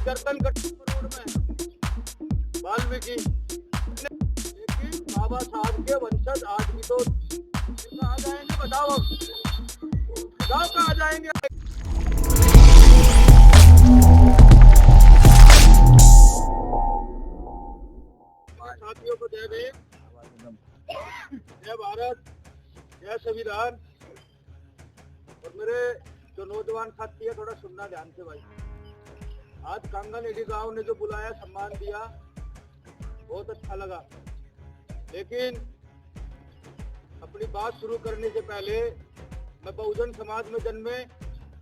गर्दन कटी रोड में वाल्मीकि, लेकिन बाबा साहब के वंशज आज भी तो कहाँ जाएंगे? बताओ कहाँ जाएंगे? साथियों को जय भीम, जय भारत, जय संविधान। और मेरे जो नौजवान साथी है थोड़ा सुनना ध्यान से भाई। आज कांगन एडी गांव ने जो बुलाया, सम्मान दिया, बहुत अच्छा लगा। लेकिन अपनी बात शुरू करने से पहले मैं बहुजन समाज में जन्मे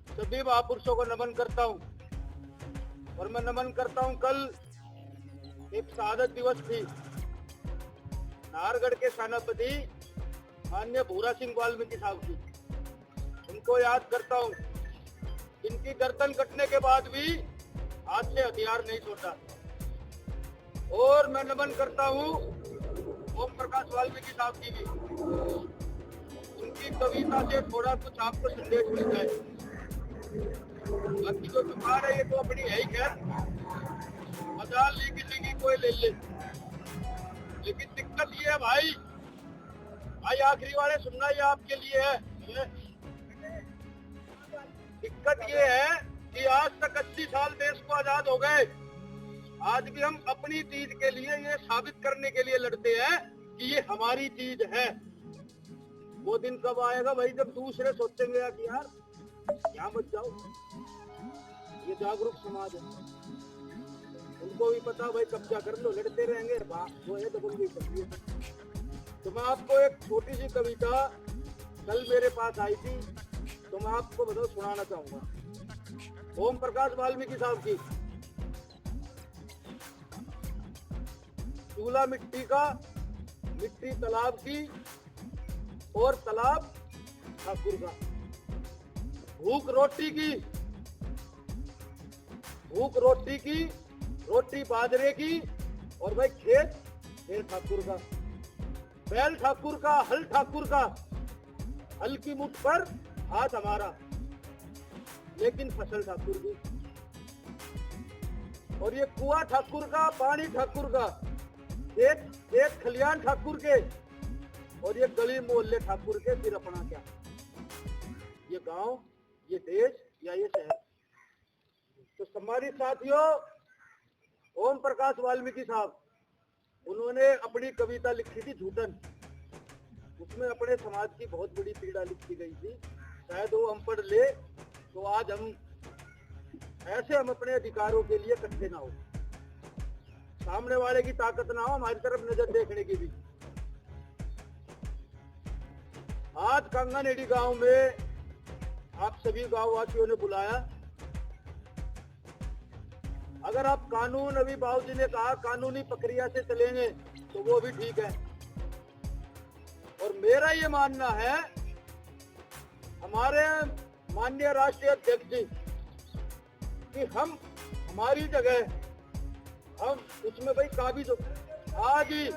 सभी महापुरुषों को नमन करता हूँ। और मैं नमन करता हूँ, कल एक शहादत दिवस थी। नाहरगढ़ के सेनापति माननीय भूरा सिंह वाल्मीकि साहब की, उनको याद करता हूँ। इनकी गर्दन कटने के बाद भी हाथ से हथियार नहीं छोड़ा। और मैं नमन करता हूँ ओम प्रकाश वाल्मीकि साहब की भी। उनकी कविता से थोड़ा कुछ आपको संदेश मिल जाए। बाकी जो जुबान है ये तो अपनी है ही, खैर मजाल नहीं किसी की कोई ले ले। लेकिन दिक्कत ये है भाई आखिरी वाले सुनना ये आपके लिए है। दिक्कत ये है कि आज तक 80 साल देश को आजाद हो गए, आज भी हम अपनी चीज के लिए ये साबित करने के लिए लड़ते हैं कि ये हमारी चीज है। वो दिन कब आएगा भाई जब दूसरे सोचेंगे कि यार यहाँ मत जाओ। ये जागरूक समाज है, उनको भी पता भाई कब्जा कर लो, लड़ते रहेंगे, वो है दबंगी करती है। तो मैं आपको एक छोटी सी कविता कल मेरे पास आई थी, तो मैं आपको बताओ सुनाना चाहूंगा। ओम प्रकाश वाल्मीकि साहब की। चूल्हा मिट्टी का, मिट्टी तालाब की, और तालाब ठाकुर का। भूख रोटी की, भूख रोटी की, रोटी बाजरे की, और भाई खेत ठाकुर का। बैल ठाकुर का, हल ठाकुर का, हल की मुठ पर हाथ हमारा, लेकिन फसल ठाकुर की। और ये कुआं ठाकुर का, पानी ठाकुर का, एक खलियान ठाकुर के, और ये गली मोहल्ले ठाकुर के। फिर अपना क्या? ये गांव, ये देश या ये शहर? तो सम्मानित साथियों, ओम प्रकाश वाल्मीकि साहब, उन्होंने अपनी कविता लिखी थी झूठन। उसमें अपने समाज की बहुत बड़ी पीड़ा लिखी गई थी। शायद वो हम पढ़ ले तो आज हम अपने अधिकारों के लिए इकट्ठे ना हो, सामने वाले की ताकत ना हो हमारी तरफ नजर देखने की भी। आज कांगन एडी गांव में आप सभी गांव वासियों ने बुलाया। अगर आप कानून, अभी बाबूजी ने कहा कानूनी प्रक्रिया से चलेंगे तो वो भी ठीक है। और मेरा ये मानना है, हमारे माननीय राष्ट्रीय अध्यक्ष जी, कि हम हमारी जगह हम उसमें भाई काबिज हो। आज ही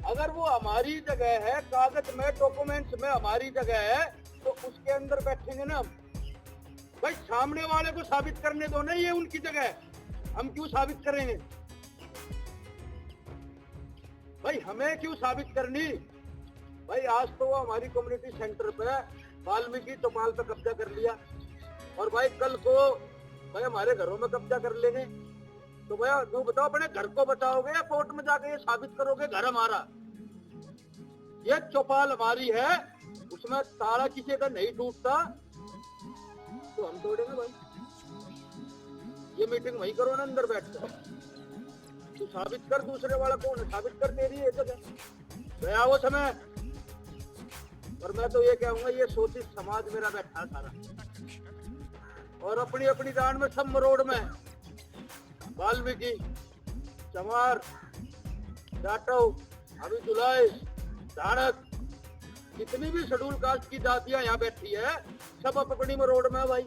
अगर वो हमारी जगह है, कागज में, डॉक्यूमेंट्स में हमारी जगह है, तो उसके अंदर बैठेंगे ना हम। भाई सामने वाले को साबित करने दो ना, ये उनकी जगह है, हम क्यों साबित करेंगे? भाई हमें क्यों साबित करनी? भाई आज तो हमारी कम्युनिटी सेंटर पे वाल्मीकि चौपाल पे कब्जा कर लिया, और भाई कल को भाई हमारे घरों में कब्जा कर लेंगे। तो भैया तू बताओ, अपने घर को बचाओगे या कोर्ट में जाके ये साबित करोगे घर हमारा? ये चौपाल हमारी है, उसमें ताला किसी का नहीं टूटता, तो हम तोड़ेंगे भाई? ये मीटिंग वही करो ना अंदर बैठकर। तू साबित कर, दूसरे वाला कौन है? साबित कर, तेरी है जगह, गया वो समय। और मैं तो ये कहूंगा, ये शोषित समाज मेरा बैठा सारा, और अपनी अपनी जान में सब मरोड़ में। वाल्मीकि, चमार, जाटव, अभी जुलाई, धारक, जितनी भी शेड्यूल कास्ट की जातियां यहाँ बैठी है, सब अपनी मरोड़ में भाई।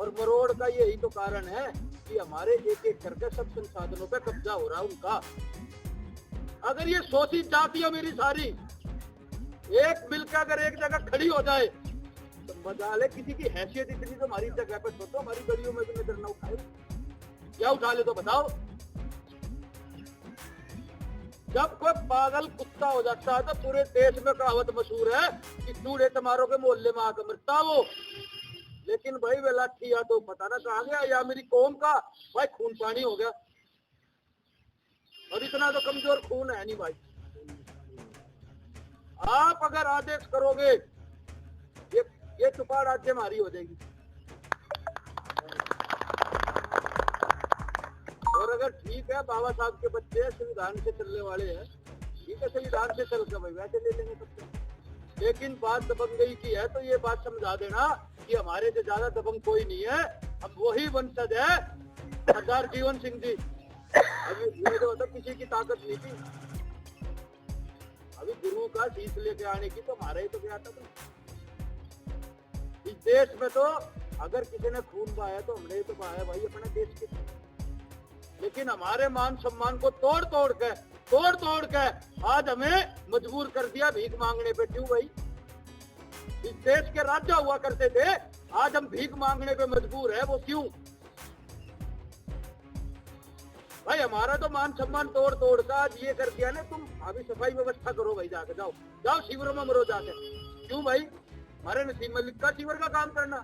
और मरोड़ का यही तो कारण है कि हमारे एक एक करके सब संसाधनों पे कब्जा हो रहा है उनका। अगर ये शोषित जातियां मेरी सारी एक मिलकर अगर एक जगह खड़ी हो जाए मजाल है, किसी की हैसियत इतनी तो हमारी जगह पे सोचो, हमारी गलियों में भी नजर ना उठाए। क्या उठा ले तो बताओ। जब कोई पागल कुत्ता हो जाता है तो पूरे देश में कहावत मशहूर है कि चूड़े तमारों के मोहल्ले में आकर मरता वो। लेकिन भाई वे लाठिया तो पता ना कहा गया, या मेरी कौम का भाई खून पानी हो गया। और इतना तो कमजोर खून है नहीं भाई। आप अगर आदेश करोगे ये चुपा राज्य हमारी हो जाएगी। और अगर ठीक है बाबा साहब के बच्चे संविधान से चलने वाले हैं, ठीक है संविधान से चल कर भाई वैसे ले लेंगे सबसे। लेकिन बात दबंगई की है तो ये बात समझा देना कि हमारे से ज्यादा दबंग कोई नहीं है, हम वही वंशज है सरदार जीवन सिंह जी। अभी ये जो मतलब किसी की ताकत नहीं थी, अभी गुरु का शीश लेके आने की तो हमारा ही तो क्या था। इस देश में तो अगर किसी ने खून बहाया तो हमने ही तो बहाया भाई अपने देश के। लेकिन हमारे मान सम्मान को तोड़ तोड़ के आज हमें मजबूर कर दिया भीख मांगने पे। क्यों भाई? इस देश के राजा हुआ करते थे, आज हम भीख मांगने पे मजबूर है, वो क्यों? भाई हमारा तो मान सम्मान तोड़ तोड़ का आज ये कर दिया ना। तुम अभी सफाई व्यवस्था करो भाई, जाके जाओ शिविरों में मरो जाके। क्यों भाई? हमारे नसीब में लिखा शिविर का काम करना।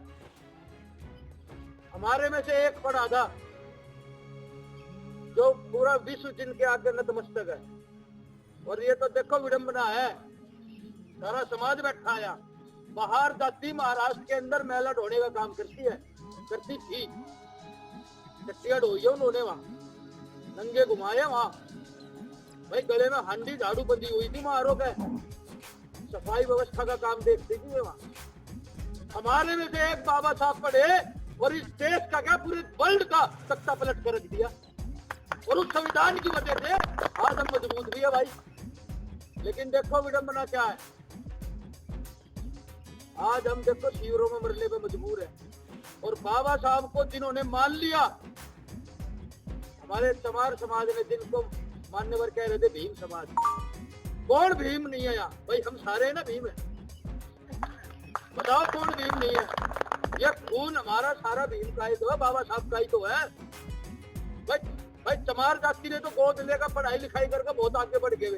हमारे में से एक पड़ा था जो पूरा विश्व जिनके आगे नतमस्तक है। और ये तो देखो विडंबना है, सारा समाज बैठा आया। बाहर जाती महाराष्ट्र के अंदर महिला ढोने का काम करती थी। चट्टिया ढोई है उन्होंने, वहां नंगे घुमाए वहां भाई, गले में हांडी झाड़ू बंधी हुई थी मारो के, सफाई व्यवस्था का काम देखती थी वहां। हमारे में से एक बाबा साहब पढ़े और इस देश का क्या पूरे वर्ल्ड का तख्ता पलट कर रख दिया। और उस संविधान की वजह से आज हम मजबूत भी है भाई। लेकिन देखो विडंबना क्या है, आज हम देखो शिविरों में मरने पे मजबूर है। और बाबा साहब को जिन्होंने मान लिया, हमारे चमार समाज ने जिनको मान्यवर कह रहे थे भीम समाज, कौन भीम नहीं है यहाँ भाई? हम सारे ना भीम है, बताओ कौन भीम नहीं है? ये खून हमारा सारा भीम का ही तो है, बाबा साहब का ही तो है भाई। चमार जाति ने तो गोद लेकर पढ़ाई लिखाई करके बहुत आगे बढ़ गए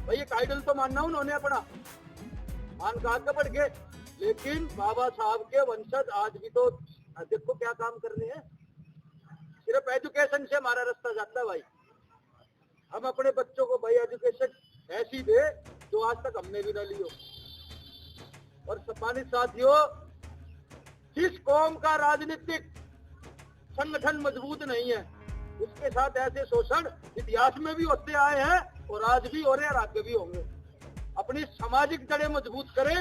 भाई। एक आइडल तो मानना उन्होंने अपना मान का आगे बढ़ गए। लेकिन बाबा साहब के वंशज आज भी तो देखो क्या काम कर रहे हैं। सिर्फ एजुकेशन से हमारा रास्ता जाता है भाई। हम अपने बच्चों को भाई एजुकेशन ऐसी दे जो आज तक हमने भी न ली हो। और सम्मानित साथियों, जिस कौम का राजनीतिक संगठन मजबूत नहीं है उसके साथ ऐसे शोषण इतिहास में भी होते आए हैं और आज भी हो रहे हैं, आगे भी होंगे। अपनी सामाजिक जड़ें मजबूत करें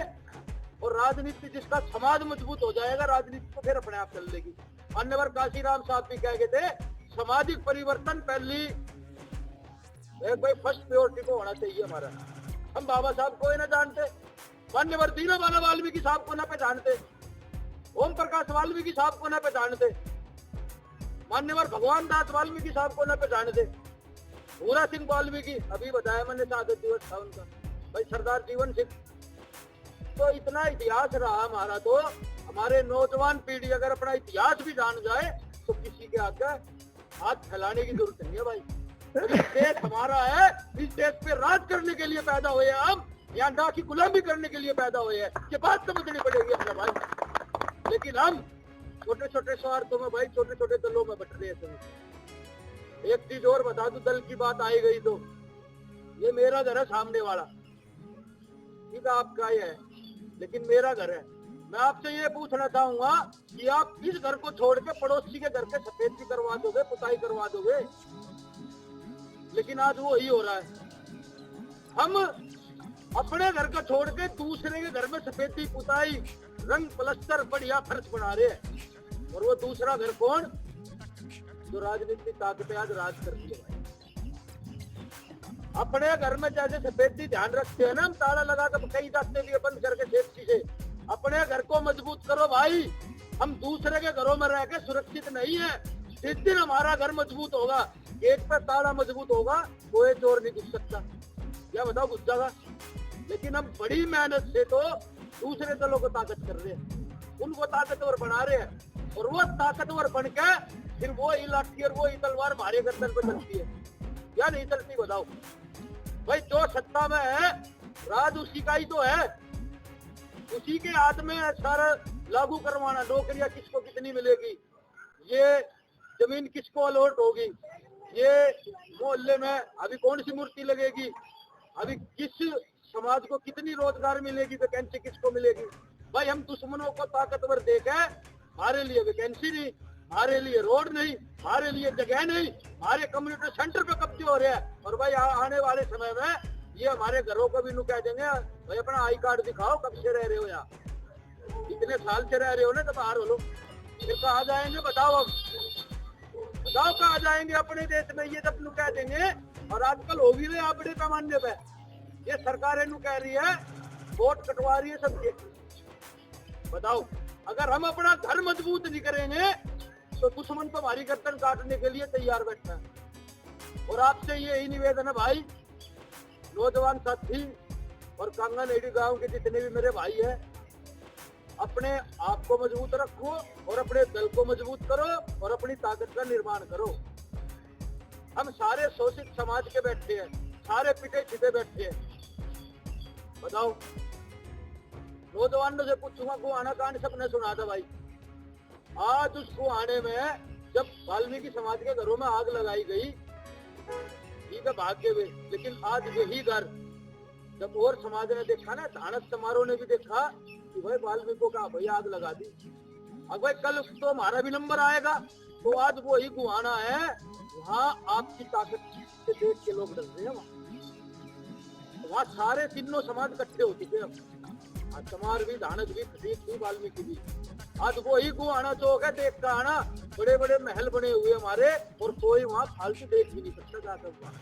और राजनीति, जिसका समाज मजबूत हो जाएगा राजनीति तो फिर अपने आप चल लेगी। मान्यवर काशीराम साहब भी कह गए थे, सामाजिक परिवर्तन पहली एक भाई फर्स्ट प्रायोरिटी को होना चाहिए हमारा। हम बाबा साहब को ना जानते, मान्यवर दीनदयाल वाल्मीकि साहब को ना पहचानते, ओम प्रकाश वाल्मीकि साहब को ना पहचानते, मान्यवर भगवान दास वाल्मीकि साहब को न पहचानते, भूरा सिंह वाल्मीकि अभी बताया मैंने शहादत दिवस था उनका, भाई सरदार जीवन सिंह। तो इतना इतिहास रहा हमारा, तो हमारे नौजवान पीढ़ी अगर अपना इतिहास भी जान जाए तो किसी के आगे हाथ फैलाने की जरूरत नहीं है भाई। इस देश हमारा है, इस देश पे राज करने के लिए पैदा हुए हैं हम, यहाँ ना की गुलामी करने के लिए पैदा हुए हैं। ये बात समझनी पड़ेगी अपने भाई। लेकिन हम छोटे छोटे स्वार्थों में भाई, छोटे छोटे दलों में बट रहे हैं। एक चीज और बता दूं, दल की बात आई गई तो ये मेरा घर है सामने वाला, ठीक है आपका ही है लेकिन मेरा घर है। मैं आपसे ये पूछना चाहूंगा कि आप इस घर को छोड़ के पड़ोसी के घर के सफेदी करवा दोगे, पुताई करवा दोगे? लेकिन आज वो ही हो रहा है। हम अपने घर को छोड़ के दूसरे के घर में सफेदी पुताई, रंग प्लस्तर, बढ़िया फर्श बना रहे हैं। और वो दूसरा घर कौन? जो राजनीतिक ताकतें आज राज करती है भाई। अपने घर में जैसे सफेदी ध्यान रखते हैं ना, हम ताला लगा कर कई रास्ते भी बंद करके सेफ्टी से अपने घर को मजबूत करो भाई। हम दूसरे के घरों में रह के सुरक्षित नहीं है। जिस दिन हमारा घर मजबूत होगा, गेट पर ताला मजबूत होगा, कोई चोर नहीं घुस सकता। क्या बताओ, घुस जाएगा? लेकिन हम बड़ी मेहनत से तो दूसरे दलों को ताकत कर रहे हैं, उनको ताकतवर बना रहे हैं, और वो ताकतवर बन के फिर वो ही लाठी और वो ही तलवार भारी गर्दन पे चलती है या नहीं चलती, बताओ भाई। जो सत्ता में है राज उसी का ही तो है, उसी के हाथ में सारा लागू करवाना। नौकरियां किसको कितनी मिलेगी, ये जमीन किसको अलॉट होगी, ये मोहल्ले में अभी कौन सी मूर्ति लगेगी, अभी किस समाज को कितनी रोजगार मिलेगी, वैकेंसी किसको मिलेगी। भाई हम दुश्मनों को ताकतवर देके हमारे लिए वैकेंसी नहीं, हमारे लिए रोड नहीं, हमारे लिए जगह नहीं, हमारे कम्युनिटी सेंटर पे कब्जे हो रहे हैं। और भाई आने वाले समय में ये हमारे घरों को भी नु कह देंगे भाई अपना आई कार्ड दिखाओ, कब से रह रहे हो यहाँ, इतने साल से रह रहे हो ना, तो बाहर हो लो, फिर कहा जाएंगे बताओ, हम बताओ कहा जाएंगे अपने देश में, ये सब नु कह देंगे। और आजकल हो भी रहे बड़े पैमाने पे, ये सरकारें नु कह रही है, वोट कटवा रही है सबके। बताओ अगर हम अपना घर मजबूत नहीं करेंगे तो दुश्मन तो हमारी गर्दन काटने के लिए तैयार बैठा है। और आपसे यही निवेदन है भाई, नौजवान साथी और कांगन एडी गांव के जितने भी मेरे भाई हैं, अपने आप को मजबूत रखो और अपने दल को मजबूत करो और अपनी ताकत का निर्माण करो। हम सारे शोषित समाज के बैठे हैं, सारे पिटे छिपे बैठे हैं। बताओ नौजवानों से पूछूंगा, गुआना कांड सबने सुना था भाई। आज उस गुआने में जब वाल्मीकि समाज के घरों में आग लगाई गई, ठीक है भाग्य हुए, लेकिन आज यही घर जब और समाज ने देखा ना, धानस समारोह ने भी देखा कि भाई वाल्मीकि का भाई आग लगा दी, अब भाई कल तो हमारा भी नंबर आएगा। तो आज वो ही गुआना है, वहाँ आपकी ताकत से देख के लोग डर रहे हैं। वहाँ सारे तीनों समाज इकट्ठे हो चुके हैं, चमार भी, धानस भी, खटीक भी, वाल्मीकि भी। आज वो ही गुआना चौक है, देख का आना, बड़े बड़े महल बने हुए हमारे, और कोई वहाँ फालतू देख भी नहीं सकता जाकर वहाँ,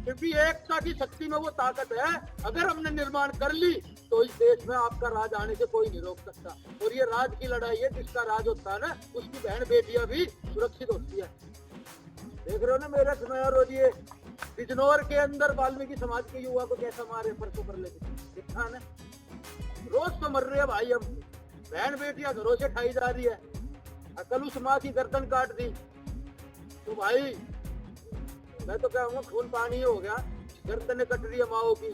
क्योंकि एकता की शक्ति में वो ताकत है। अगर हमने निर्माण कर ली तो इस देश में आपका राज आने से कोई नहीं रोक सकता। और ये राज की लड़ाई है, जिसका राज होता है ना, उसकी बहन बेटियां भी सुरक्षित होती है। देख रहे हो ना मेरे समय, और ये बिजनौर के अंदर वाल्मीकि समाज के युवा को कैसा मारे, परसों पर लेके देखा ना, रोज तो मर रहे हैं भाई। हम बहन बेटियां घरों से खाई जा रही है, कल उस माँ की गर्दन काट दी। तो भाई मैं तो कहूँगा खून पानी हो गया, गर्दन कट रही है माओ की,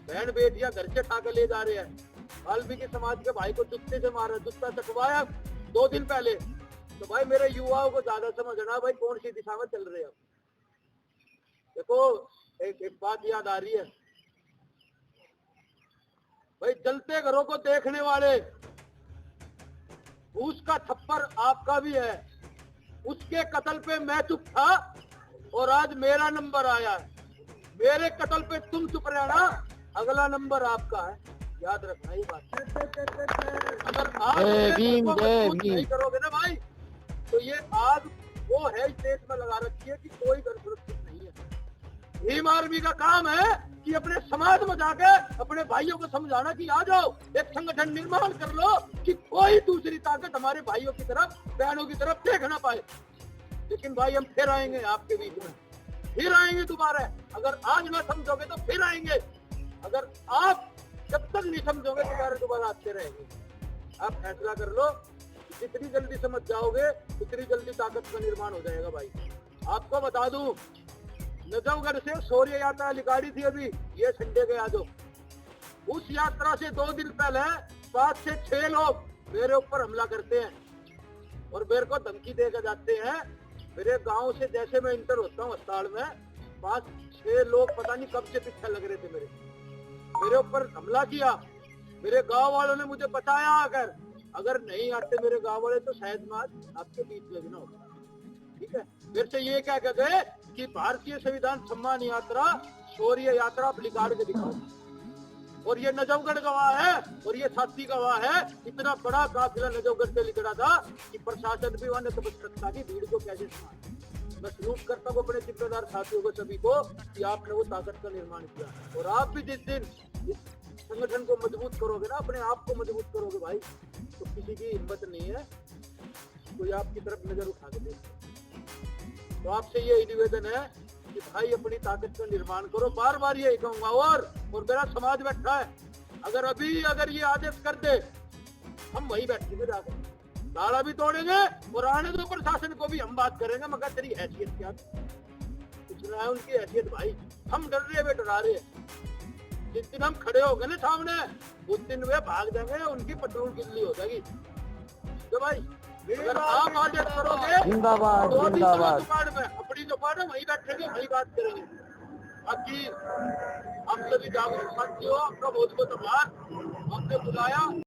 बहन बेटियां घर से उठा कर ले जा रहे हैं। वाल्मीकि समाज के भाई को जूते से मारा, जूता चकवाया 2 दिन पहले। तो भाई मेरे युवाओं को ज्यादा समझना भाई कौन सी दिशा में चल रहे हैं। देखो एक बात याद आ रही है भाई, जलते घरों को देखने वाले, उसका थप्पड़ आपका भी है। उसके कत्ल पे मैं चुप था और आज मेरा नंबर आया, मेरे कत्ल पे तुम चुप रहना, अगला नंबर आपका है, याद रखना ये बात। अगर आज नहीं करोगे ना भाई, तो ये आग वो है इस देश में लगा रखी है कि कोई घर सुरक्षित नहीं है। भीम आर्मी का काम है कि अपने समाज में जाके अपने भाइयों को समझाना कि आ जाओ, एक संगठन निर्माण कर लो कि कोई दूसरी ताकत हमारे भाइयों की तरफ, बहनों की तरफ देख ना पाए। लेकिन भाई हम फिर आएंगे आपके बीच में, फिर आएंगे दोबारा। अगर आज ना समझोगे तो फिर आएंगे, अगर आप जब तक नहीं समझोगे दोबारा आते रहेंगे। आप फैसला कर लो, जितनी जल्दी समझ जाओगे उतनी जल्दी ताकत का निर्माण हो जाएगा। भाई आपको बता दूं, नजफगढ़ से शौर्य यात्रा निकाली थी अभी ये संडे के यादो। उस यात्रा से 2 दिन पहले 5 से 6 लोग मेरे ऊपर हमला करते हैं और मेरे को धमकी देकर जाते हैं। मेरे गांव से जैसे मैं इंटर होता हूँ अस्पताल में, 5-6 लोग पता नहीं कब से पीछे लग रहे थे, मेरे ऊपर हमला किया। मेरे गांव वालों ने मुझे बताया, अगर नहीं आते मेरे गांव वाले तो शायद मैं आपके बीच में भी ना होता। ठीक है, फिर से ये क्या कहते हैं कि भारतीय संविधान सम्मान यात्रा, शौर्य यात्रा आप निकाल के दिखाओ। और ये नजफगढ़ गवाह है और ये साथी गवाह है। इतना बड़ा काफिला नजफगढ़ से निकला था कि प्रशासन भी वहां तपस्या की भीड़ को कैसे संभाले। मैं सलूट करता हूँ अपने जिम्मेदार साथियों को, सभी को, कि आपने वो ताकत का निर्माण किया। और आप भी जिस दिन इस संगठन को मजबूत करोगे ना, अपने आप को मजबूत करोगे भाई, तो किसी की हिम्मत नहीं है कोई आपकी तरफ नजर उठा के दे। तो आपसे ये निवेदन है कि भाई अपनी ताकत का निर्माण करो। बार बार यही कहूंगा। और मेरा समाज बैठा है, अगर ये आदेश कर दे, हम वही बैठेंगे जाकर, ताला भी तोड़ेंगे और आने दो प्रशासन को भी हम बात करेंगे, मगर तेरी हैसियत क्या कुछ ना है उनकी हैसियत भाई। हम डर रहे वे डरा रहे, जिस दिन हम खड़े हो गए ना सामने उस दिन वे भाग जाएंगे, उनकी पेट्रोल किल्ली हो जाएगी। तो भाई अगर आप आदेश करोगे जिंदाबाद तो जिंदाबाद। दुकान में अपनी दुकान है वहीं बैठेंगे, वहीं बात करेंगे। बाकी हम सभी जागरूक साथी हो, आपका बहुत बहुत आभार, हमने बुलाया।